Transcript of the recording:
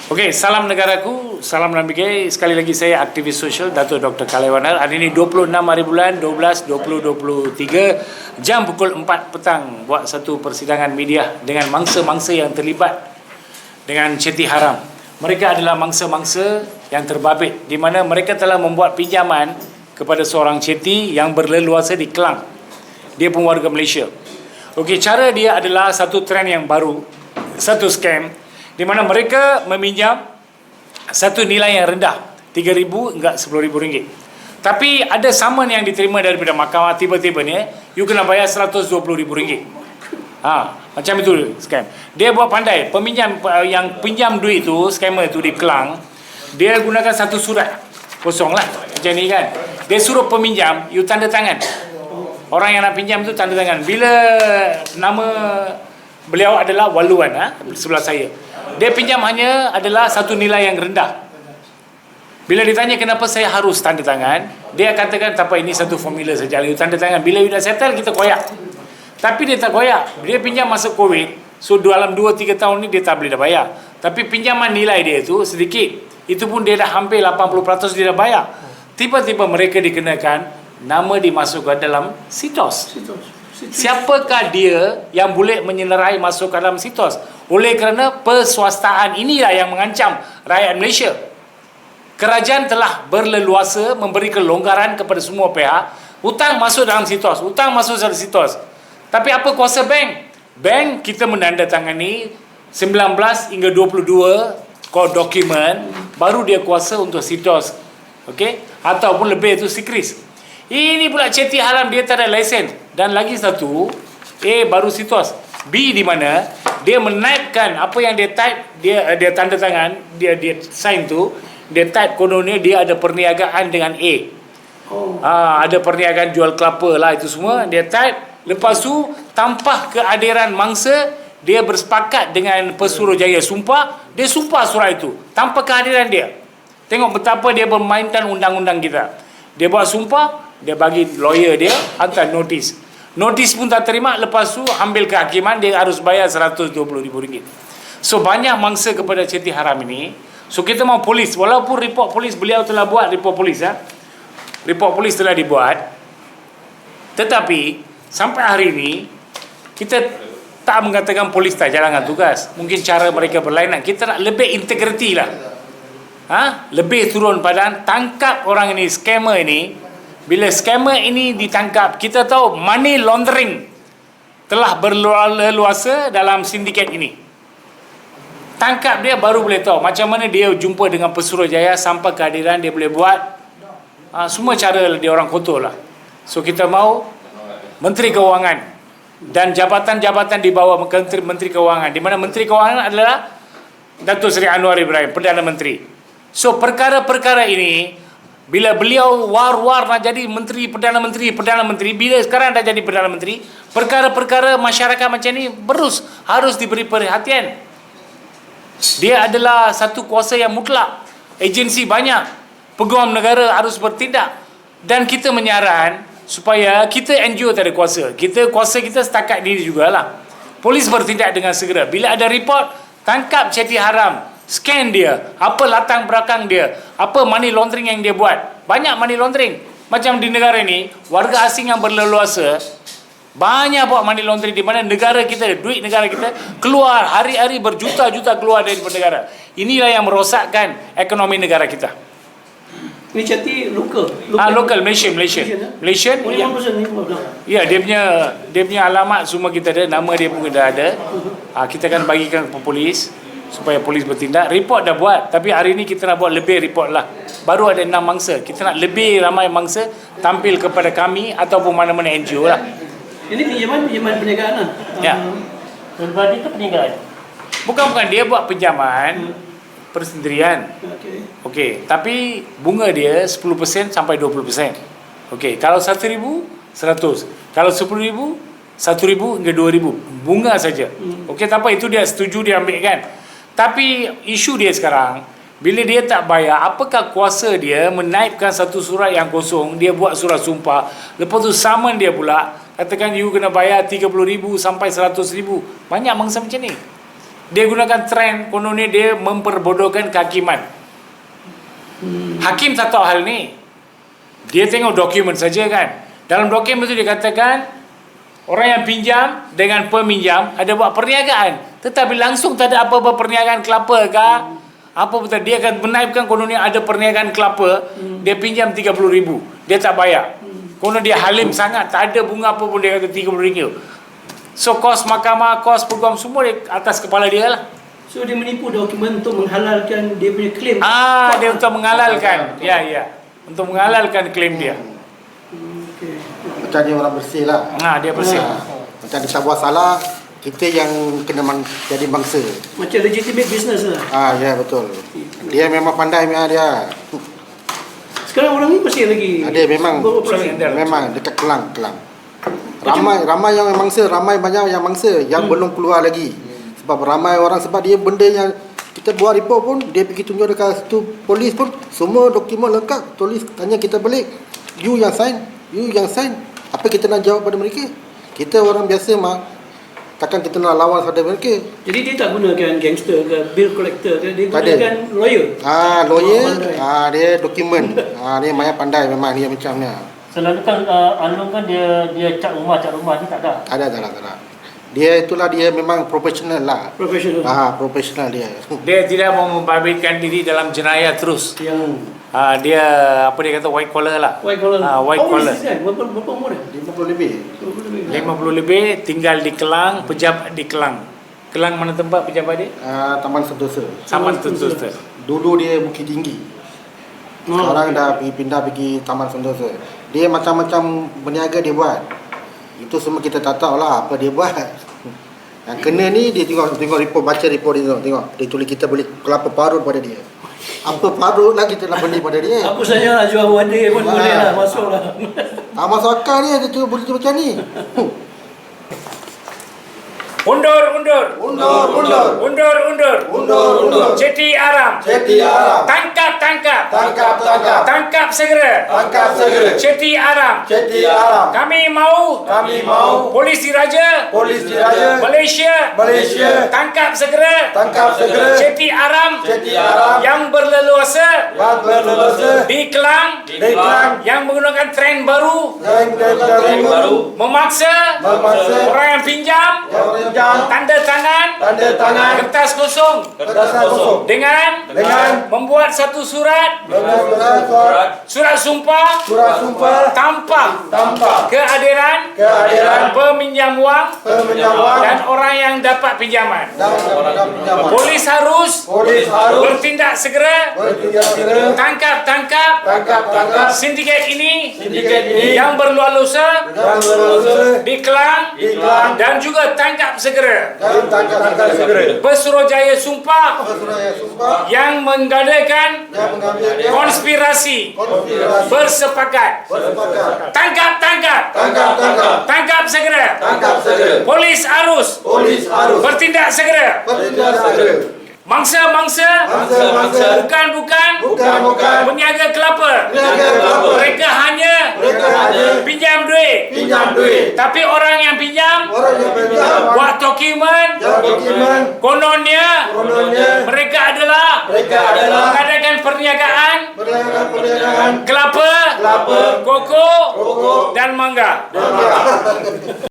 Okey, salam negaraku, salam Nambike. Sekali lagi saya aktivis sosial Dato' Dr. Kalewanar. Hari ini 26 hari bulan 12 2023 jam pukul 4 petang buat satu persidangan media dengan mangsa-mangsa yang terlibat dengan ceti haram. Mereka adalah mangsa-mangsa yang terbabit di mana mereka telah membuat pinjaman kepada seorang ceti yang berleluasa di Kelang. Dia pun warga Malaysia. Okey, cara dia adalah satu trend yang baru, satu scam di mana mereka meminjam satu nilai yang rendah, RM3,000 hingga RM10,000. Tapi ada saman yang diterima daripada mahkamah, tiba-tiba ni you kena bayar RM120,000. Macam itu scam. Dia buat pandai, peminjam yang pinjam duit tu, scammer tu di Kelang, dia gunakan satu surat kosong lah, macam ni kan. Dia suruh peminjam, you tanda tangan. Orang yang nak pinjam tu tanda tangan. Bila nama beliau adalah Waluan, sebelah saya. Dia pinjam hanya adalah satu nilai yang rendah. Bila ditanya kenapa saya harus tanda tangan, dia katakan tak apa, ini satu formula saja. You tanda tangan. Bila you dah settle, kita koyak. Tapi dia tak koyak. Dia pinjam masa COVID. So dalam 2-3 tahun ni dia tak boleh dah bayar. Tapi pinjaman nilai dia tu sedikit. Itu pun dia dah hampir 80% dia dah bayar. Tiba-tiba mereka dikenakan nama dimasukkan dalam sitos. Siapakah dia yang boleh menyenerai masuk ke dalam sitos? Oleh kerana perswastaan inilah yang mengancam rakyat Malaysia. Kerajaan telah berleluasa memberi kelonggaran kepada semua pihak. Hutang masuk dalam sitos, hutang masuk dalam sitos. Tapi apa kuasa bank? Bank kita menandatangani 19 hingga 22 dokumen, baru dia kuasa untuk sitos. Okey? Ataupun lebih itu sikris. Ini pula ceti haram, dia tak ada lesen. Dan lagi satu, A baru sitos. B di mana dia menaipkan apa yang dia type, dia tanda tangan, dia sign tu, dia type kononnya dia ada perniagaan dengan A. Ada perniagaan jual kelapa lah, itu semua dia type. Lepas tu tanpa kehadiran mangsa, dia bersepakat dengan Pesuruhjaya sumpah, dia sumpah surat itu tanpa kehadiran dia. Tengok betapa dia bermainkan undang-undang kita. Dia buat sumpah, dia bagi lawyer dia hantar notis. Notis pun tak terima, lepas tu ambil kehakiman, dia harus bayar RM120,000. So banyak mangsa kepada ceti haram ini. So kita mau polis, walaupun report polis beliau telah buat report polis, report polis telah dibuat, tetapi sampai hari ini kita tak mengatakan polis tak jalankan tugas. Mungkin cara mereka berlainan. Kita nak lebih integriti lah, lebih turun padan, tangkap orang ini, scammer ini. Bila scammer ini ditangkap, kita tahu money laundering telah berleluasa dalam sindiket ini. Tangkap dia baru boleh tahu macam mana dia jumpa dengan Pesuruhjaya, sampai kehadiran dia boleh buat semua cara dia orang kotor lah. So kita mau Menteri Kewangan dan jabatan-jabatan di bawah Menteri Kewangan, di mana Menteri Kewangan adalah Datuk Seri Anwar Ibrahim, Perdana Menteri. So perkara-perkara ini, bila beliau war-war nak jadi Perdana Menteri, bila sekarang dah jadi Perdana Menteri, perkara-perkara masyarakat macam ni harus diberi perhatian. Dia adalah satu kuasa yang mutlak. Agensi banyak, peguam negara harus bertindak. Dan kita menyaran supaya kita NGO tak ada kuasa. Kuasa kita setakat diri jugalah. Polis bertindak dengan segera. Bila ada report, tangkap ceti haram, scan dia, apa latang belakang dia, apa money laundering yang dia buat. Banyak money laundering. Macam di negara ini, warga asing yang berleluasa banyak buat money laundering, di mana negara kita, duit negara kita keluar hari-hari berjuta-juta keluar dari negara. Inilah yang merosakkan ekonomi negara kita. Ini ceti lokal. Lokal Malaysian. Ya, dia punya alamat semua kita ada, nama dia pun dah ada. Kita akan bagikan ke polis supaya polis bertindak. Report dah buat, tapi hari ini kita nak buat lebih report lah. Baru ada 6 mangsa. Kita nak lebih ramai mangsa tampil kepada kami ataupun mana-mana NGO lah. Ini pinjaman perniagaan lah. Ya. Berbadi itu perniagaan? Bukan, dia buat pinjaman persendirian. Okey, tapi bunga dia 10% sampai 20%. Okey, kalau RM1,000, 100. Kalau RM10,000, RM1,000 hingga RM2,000. Bunga saja. Okey, tak apa, itu dia setuju, dia ambil kan. Tapi isu dia sekarang, bila dia tak bayar, apakah kuasa dia menaipkan satu surat yang kosong, dia buat surat sumpah, lepas tu saman dia pula, katakan you kena bayar RM30,000 sampai RM100,000. Banyak mangsa macam ni. Dia gunakan trend kononnya dia memperbodohkan kehakiman. Hakim tak tahu hal ni. Dia tengok dokumen saja kan. Dalam dokumen itu dikatakan orang yang pinjam dengan peminjam ada buat perniagaan, tetapi langsung tak ada apa-apa perniagaan kelapa ke apa betul. Dia akan menaibkan kononnya ada perniagaan kelapa, dia pinjam 30,000, dia tak bayar. Konon dia halim sangat, tak ada bunga apa pun, dia kata 30 ringgit. So kos mahkamah, kos peguam semua di atas kepala dia lah. So dia menipu dokumen untuk menghalalkan dia punya claim. Dia untuk menghalalkan. Ya. Untuk menghalalkan klaim dia. Okey. Macam dia orang bersih lah. Dia bersih. Macam kita buat salah, kita yang kena jadi mangsa. Macam legitimate business lah. Ya betul. Dia memang pandai dia. Sekarang orang ni masih lagi Dia memang beroperasi. memang dekat Kelang. Ramai yang mangsa, banyak yang mangsa yang belum keluar lagi. Sebab ramai orang, sebab dia benda yang kita buat report pun, dia pergi tunjuk dekat situ polis pun, semua dokumen lengkap. Tulis, tanya kita balik, you yang sign. Apa kita nak jawab pada mereka? Kita orang biasa takkan kita nak lawan pada mereka. Jadi dia tak gunakan gangster ke bill collector ke, dia Tak ada. gunakan lawyer. Lawyer, pandai. dia dokumen. Dia banyak pandai memang dia macam ni. Selalu kan Alung kan dia cat rumah ni tak ada. Tak ada. Dia itulah, dia memang profesional lah. Professional. Profesional dia. Dia tidak mau membabitkan diri dalam jenayah terus. Yang Dia apa dia kata white collar lah. white collar. White collar. Berapa umur dia? 50 lebih. 50 lebih, tinggal di Kelang, pejabat di Kelang. Kelang mana tempat pejabat dia? Taman Sentosa. Taman Sentosa. Dulu dia Bukit Tinggi. Sekarang dah pindah pergi Taman Sentosa. Dia macam-macam berniaga dia buat. Itu semua kita tak tahu lah apa dia buat. Yang kena ni dia tengok report, baca report dia tengok. Dia tulis kita boleh kelapa parut pada dia. Apa parut lah kita nak beli pada dia. Apa saja lah, jual wadah pun boleh lah, masuk lah. Tak masuk akal dia cuba boleh macam ni. Undur. Ceti Aram. Tangkap. Tangkap segera. Ceti Aram. Kami mau. Polis Diraja. Malaysia. Tangkap segera. Ceti Aram. Yang berleluasa. Di Kelang. Yang menggunakan tren baru. Memaksa. Orang yang pinjam. Tanda tangan. Kertas kosong. Dengan membuat satu surat. Surat sumpah. Tanpa kehadiran peminjam wang dan orang yang dapat pinjaman. Polis harus bertindak segera. Tangkap sindiket ini yang berlualusa di Kelang dan juga tangkap segera Pesuruhjaya sumpah yang menggadaikan konspirasi bersepakat. Tangkap segera. Polis harus bertindak segera. Mangsa bukan peniaga kelapa. Mereka hanya pinjam duit. Tapi orang yang pinjam buat dokumen, kononnya mereka adalah mengadakan perniagaan kelapa, koko dan mangga.